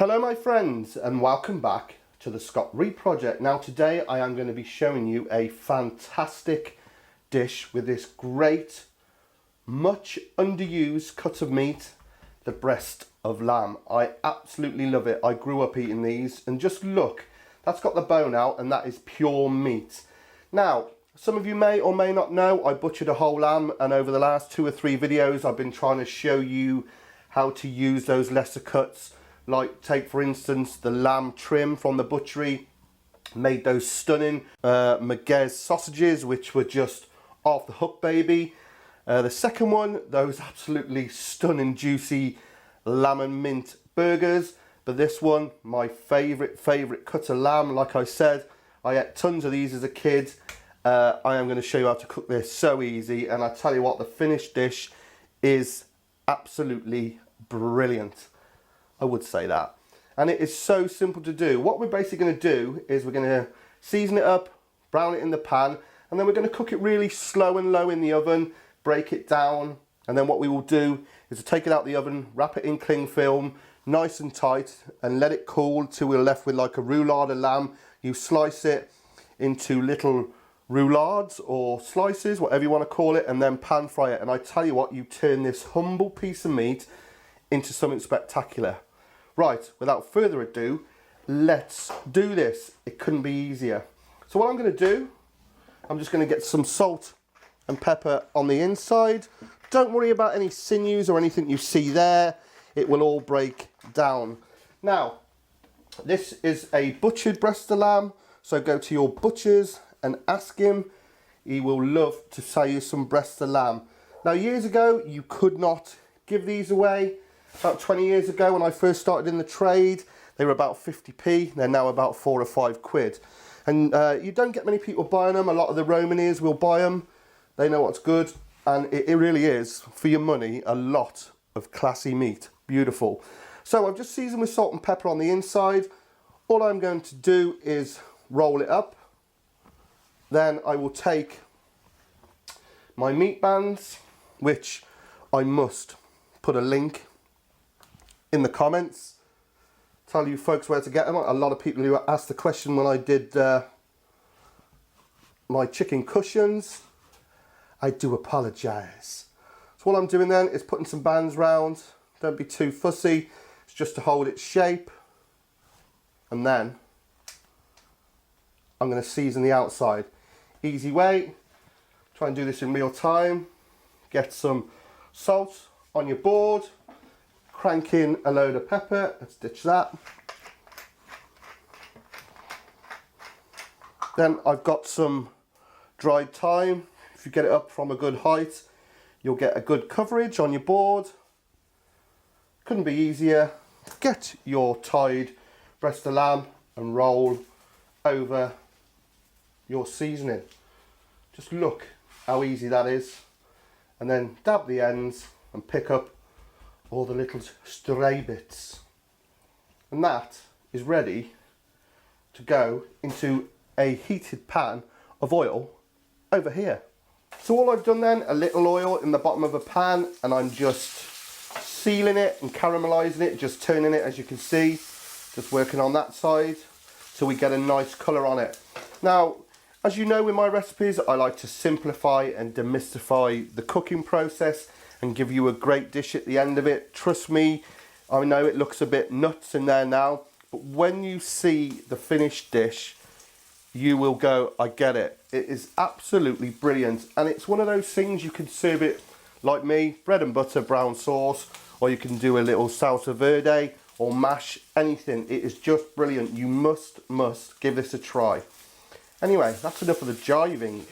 Hello my friends and welcome back to the Scott Reap Project. Now today I am going to be showing you a fantastic dish with this great, much underused cut of meat, the breast of lamb. I absolutely love it. I grew up eating these and just look, that's got the bone out and that is pure meat. Now some of you may or may not know I butchered a whole lamb, and over the last 2 or 3 videos I've been trying to show you how to use those lesser cuts. Like take for instance the lamb trim from the Butchery, made those stunning merguez sausages which were just off the hook baby. The second one, those absolutely stunning juicy lamb and mint burgers. But this one, my favourite cut of lamb. Like I said, I ate tons of these as a kid. I am going to show you how to cook this so easy, and I tell you what, the finished dish is absolutely brilliant. I would say that. And it is so simple to do. What we're basically going to do is we're going to season it up, brown it in the pan, and then we're going to cook it really slow and low in the oven, break it down, and then what we will do is to take it out of the oven, wrap it in cling film, nice and tight, and let it cool till we're left with like a roulade of lamb. You slice it into little roulades or slices, whatever you want to call it, and then pan fry it. And I tell you what, you turn this humble piece of meat into something spectacular. Right, without further ado, let's do this. It couldn't be easier. So what I'm going to do, I'm just going to get some salt and pepper on the inside. Don't worry about any sinews or anything you see there. It will all break down. Now, this is a butchered breast of lamb, so go to your butchers and ask him. He will love to sell you some breast of lamb. Now, years ago, you could not give these away. About 20 years ago when I first started in the trade, they were about 50p. They're now about 4 or 5 quid. And you don't get many people buying them. A lot of the Romaneers will buy them. They know what's good. And it really is, for your money, a lot of classy meat. Beautiful. So I've just seasoned with salt and pepper on the inside. All I'm going to do is roll it up. Then I will take my meat bands, which I must put a link in the comments, tell you folks where to get them. A lot of people who asked the question when I did my chicken cushions. I do apologise. So what I'm doing then is putting some bands round. Don't be too fussy. It's just to hold its shape. And then I'm going to season the outside. Easy way. Try and do this in real time. Get some salt on your board. Crank in a load of pepper. Let's ditch that. Then I've got some dried thyme. If you get it up from a good height, you'll get a good coverage on your board. Couldn't be easier. Get your tied breast of lamb and roll over your seasoning. Just look how easy that is. And then dab the ends and pick up all the little stray bits. And that is ready to go into a heated pan of oil over here. So all I've done then, a little oil in the bottom of a pan, and I'm just sealing it and caramelizing it, just turning it as you can see, just working on that side so we get a nice colour on it. Now, as you know with my recipes, I like to simplify and demystify the cooking process and give you a great dish at the end of it. Trust me, I know it looks a bit nuts in there now, but when you see the finished dish, you will go, I get it. It is absolutely brilliant. And it's one of those things you can serve it like me, bread and butter, brown sauce, or you can do a little salsa verde or mash, anything. It is just brilliant. You must give this a try. Anyway, that's enough of the jiving.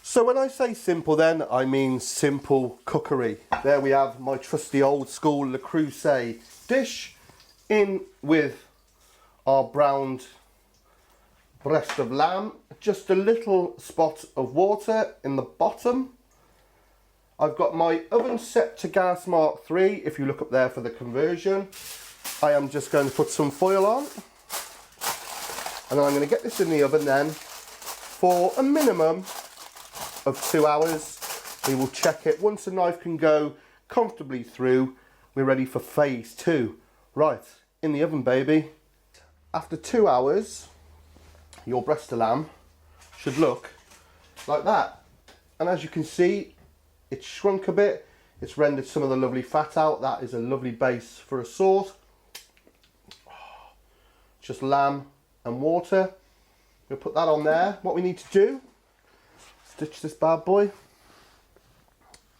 So when I say simple then, I mean simple cookery. There we have my trusty old school Le Creuset dish in with our browned breast of lamb. Just a little spot of water in the bottom. I've got my oven set to gas mark 3, if you look up there for the conversion. I am just going to put some foil on. And then I'm going to get this in the oven then for a minimum of 2 hours. We will check it. Once the knife can go comfortably through, we're ready for phase 2. Right, in the oven, baby. After 2 hours, your breast of lamb should look like that. And as you can see, it's shrunk a bit. It's rendered some of the lovely fat out. That is a lovely base for a sauce. Just lamb and water. We'll put that on there. What we need to do, stitch this bad boy,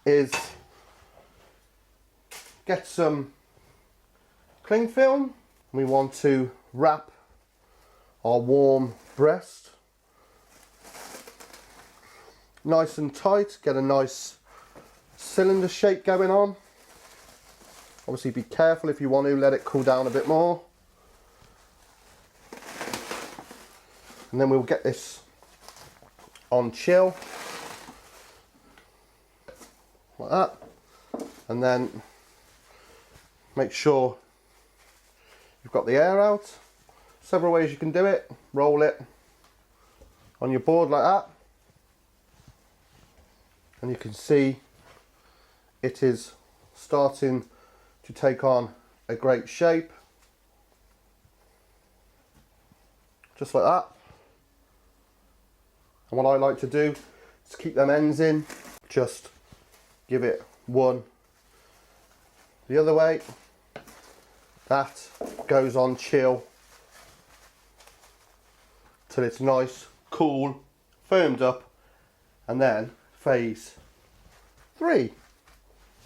is get some cling film. We want to wrap our warm breast nice and tight, get a nice cylinder shape going on. Obviously be careful if you want to let it cool down a bit more. And then we'll get this on chill like that, and then make sure you've got the air out. Several ways you can do it. Roll it on your board like that, and you can see it is starting to take on a great shape, just like that. And what I like to do is keep them ends in, just give it one the other way. That goes on chill till it's nice, cool, firmed up, and then phase 3,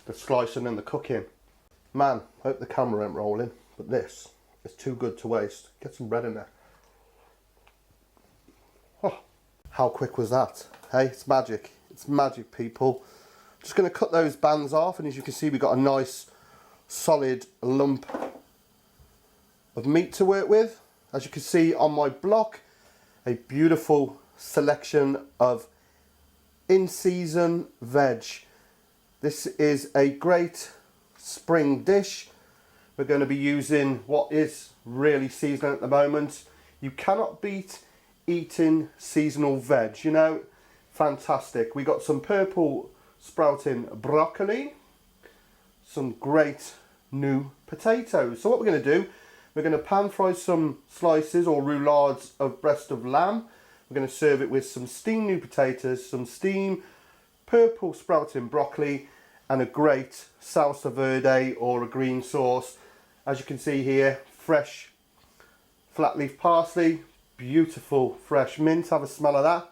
the slicing and the cooking. Man, I hope the camera ain't rolling, but this is too good to waste. Get some bread in there. Oh, how quick was that? Hey, it's magic. It's magic, people. Just going to cut those bands off, and as you can see, we've got a nice solid lump of meat to work with. As you can see on my block, a beautiful selection of in-season veg. This is a great spring dish. We're going to be using what is really seasonal at the moment. You cannot beat eating seasonal veg, you know. Fantastic. We got some purple sprouting broccoli, some great new potatoes. So what we're going to do, we're going to pan fry some slices or roulades of breast of lamb. We're going to serve it with some steamed new potatoes, some steamed purple sprouting broccoli, and a great salsa verde or a green sauce. As you can see here, fresh flat leaf parsley, beautiful fresh mint. Have a smell of that.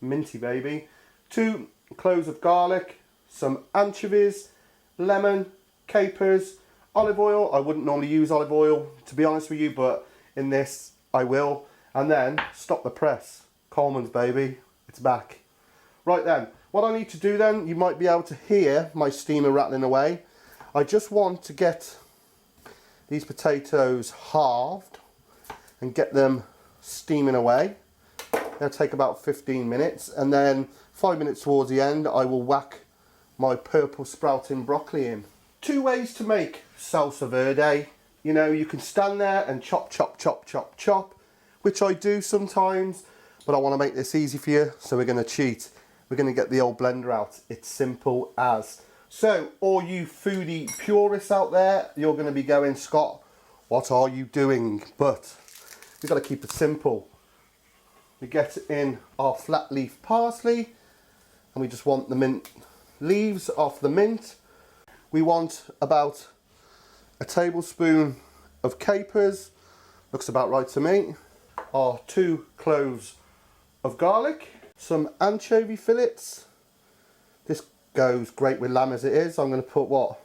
Minty, baby. 2 cloves of garlic, some anchovies, lemon, capers, olive oil. I wouldn't normally use olive oil, to be honest with you, but in this I will. And then stop the press. Coleman's, baby, it's back. Right then, what I need to do then, you might be able to hear my steamer rattling away. I just want to get these potatoes halved and get them steaming away. They'll take about 15 minutes, and then 5 minutes towards the end I will whack my purple sprouting broccoli in. 2 ways to make salsa verde. You know, you can stand there and chop, chop, chop, chop, chop, which I do sometimes, but I want to make this easy for you, so we're going to cheat. We're going to get the old blender out. It's simple as. So, all you foodie purists out there, you're going to be going, Scott, what are you doing? But we've got to keep it simple. We get in our flat leaf parsley, and we just want the mint leaves off the mint. We want about a tablespoon of capers, looks about right to me. Our 2 cloves of garlic, some anchovy fillets. This goes great with lamb as it is. I'm going to put, what,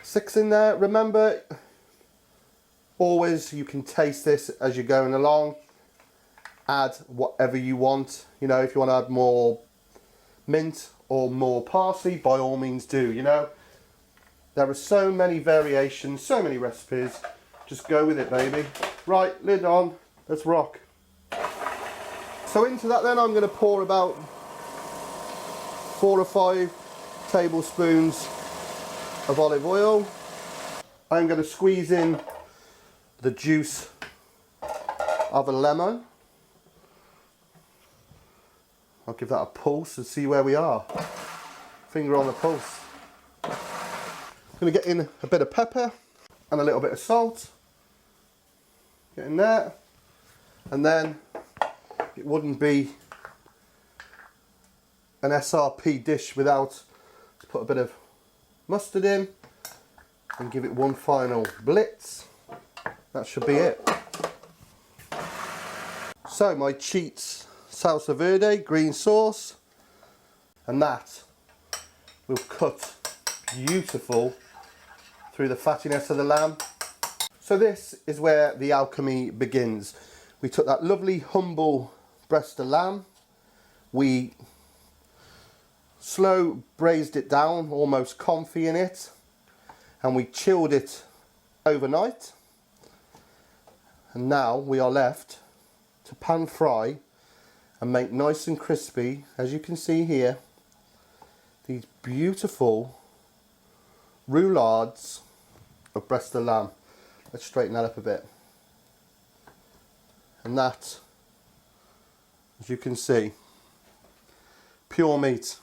6 in there. Remember, always you can taste this as you're going along. Add whatever you want. You know, if you want to add more mint or more parsley, by all means do, you know. There are so many variations, so many recipes. Just go with it, baby. Right, lid on, let's rock. So into that then I'm going to pour about 4 or 5 tablespoons of olive oil. I'm going to squeeze in the juice of a lemon. I'll give that a pulse and see where we are. Finger on the pulse. I'm going to get in a bit of pepper. and a little bit of salt. Get in there. And then it wouldn't be an SRP dish without, to put a bit of mustard in and give it one final blitz. That should be it. So my Cheats salsa verde green sauce, and that will cut beautiful through the fattiness of the lamb. So this is where the alchemy begins. We took that lovely humble breast of lamb, we slow braised it down, almost comfy in it, and we chilled it overnight. And now we are left to pan fry and make nice and crispy, as you can see here, these beautiful roulades of breast of lamb. Let's straighten that up a bit. And that, as you can see, pure meat.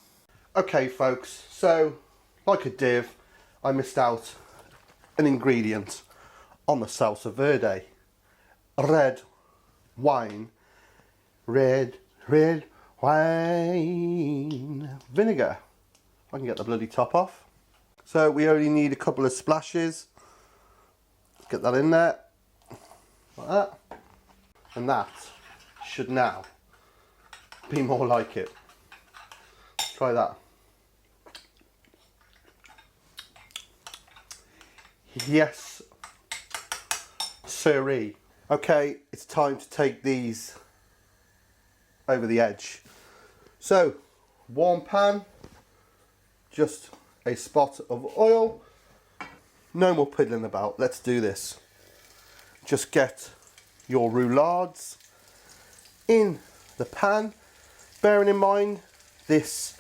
Okay folks, so like a div, I missed out an ingredient on the salsa verde. Red wine vinegar. I can get the bloody top off. So we only need a couple of splashes. Get that in there, like that. And that should now be more like it. Try that. Yes, sirree. Okay, it's time to take these over the edge. So, warm pan, just a spot of oil. No more piddling about, let's do this. Just get your roulades in the pan. Bearing in mind, this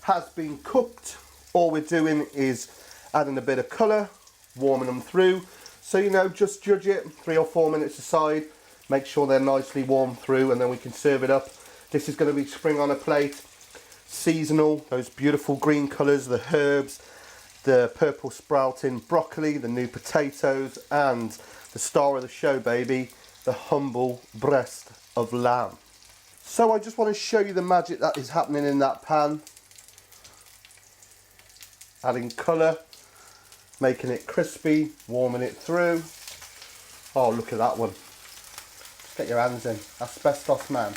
has been cooked. All we're doing is adding a bit of colour, warming them through. So, you know, just judge it 3 or 4 minutes aside. Make sure they're nicely warmed through, and then we can serve it up. This is going to be spring on a plate. Seasonal, those beautiful green colours, the herbs, the purple sprouting broccoli, the new potatoes, and the star of the show, baby, the humble breast of lamb. So I just want to show you the magic that is happening in that pan. Adding colour, making it crispy, warming it through. Oh, look at that one. Get your hands in. Asbestos man.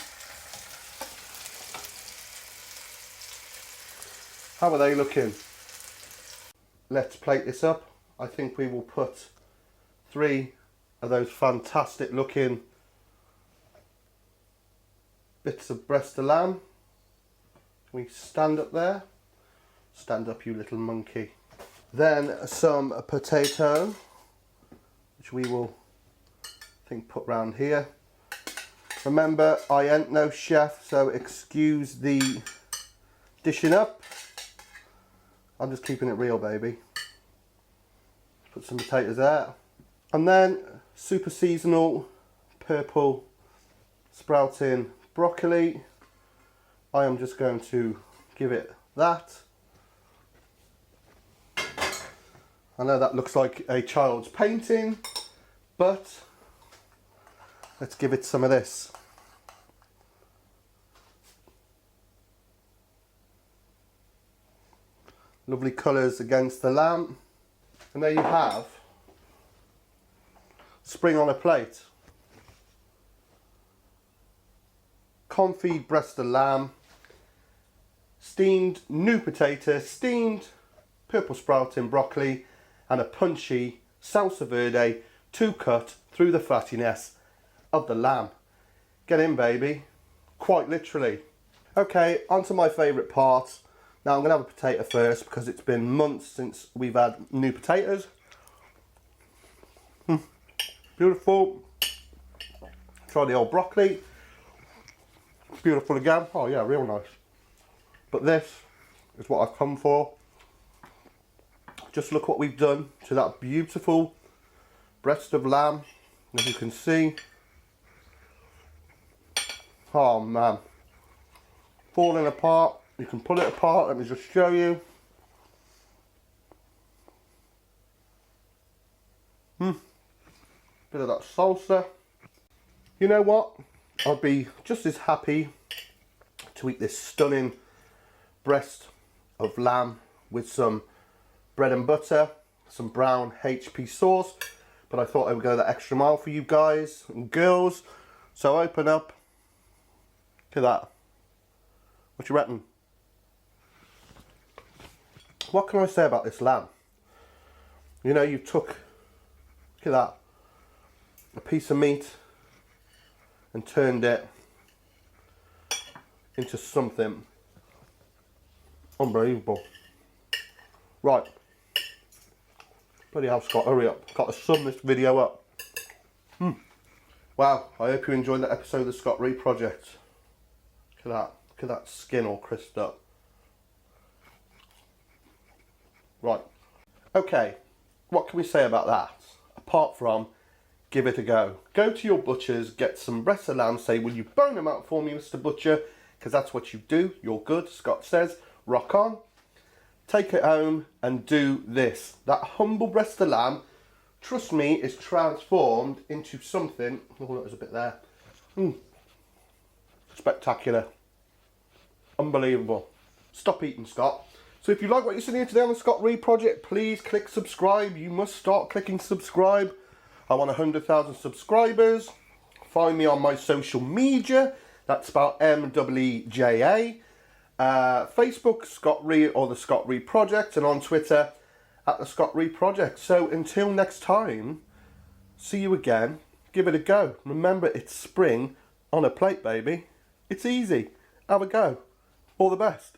How are they looking? Let's plate this up. I think we will put 3 of those fantastic looking bits of breast of lamb. We stand up there. Stand up, you little monkey. Then some potato, which we will, I think, put round here. Remember, I ain't no chef, so excuse the dishing up. I'm just keeping it real, baby. Put some potatoes there. And then super seasonal purple sprouting broccoli. I am just going to give it that. I know that looks like a child's painting, but let's give it some of this. Lovely colours against the lamb. And there you have spring on a plate. Comfy breast of lamb, steamed new potato, steamed purple sprouting broccoli, and a punchy salsa verde to cut through the fattiness of the lamb. Get in, baby, quite literally. Okay, on to my favourite part. Now I'm going to have a potato first because it's been months since we've had new potatoes. Beautiful. Try the old broccoli. Beautiful again. Oh yeah, real nice. But this is what I've come for. Just look what we've done to that beautiful breast of lamb. As you can see. Oh man. Falling apart. You can pull it apart. Let me just show you. Bit of that salsa. You know what? I'd be just as happy to eat this stunning breast of lamb with some bread and butter, some brown HP sauce, but I thought I would go that extra mile for you guys and girls. So open up. Look at that. What you reckon? What can I say about this lamb? You know, you took, look at that, a piece of meat and turned it into something unbelievable. Right. Bloody hell, Scott, hurry up. Got to sum this video up. Wow, I hope you enjoyed that episode of the Scott Ree Project. Look at that. Look at that skin all crisped up. Right. Okay, what can we say about that? Apart from, give it a go. Go to your butchers, get some breasts of lamb, say, will you bone them out for me, Mr. Butcher? Because that's what you do. You're good, Scott says. Rock on. Take it home and do this. That humble breast of lamb, trust me, is transformed into something. Oh, there's a bit there. Spectacular. Unbelievable. Stop eating, Scott. So if you like what you're seeing here today on the Scott Ree Project, please click subscribe. You must start clicking subscribe. I want 100,000 subscribers. Find me on my social media. That's spelled M-E-E-J-A. Facebook, Scott Ree or the Scott Ree Project, and on Twitter at the Scott Ree Project. So until next time, see you again. Give it a go. Remember, it's spring on a plate, baby. It's easy. Have a go. All the best.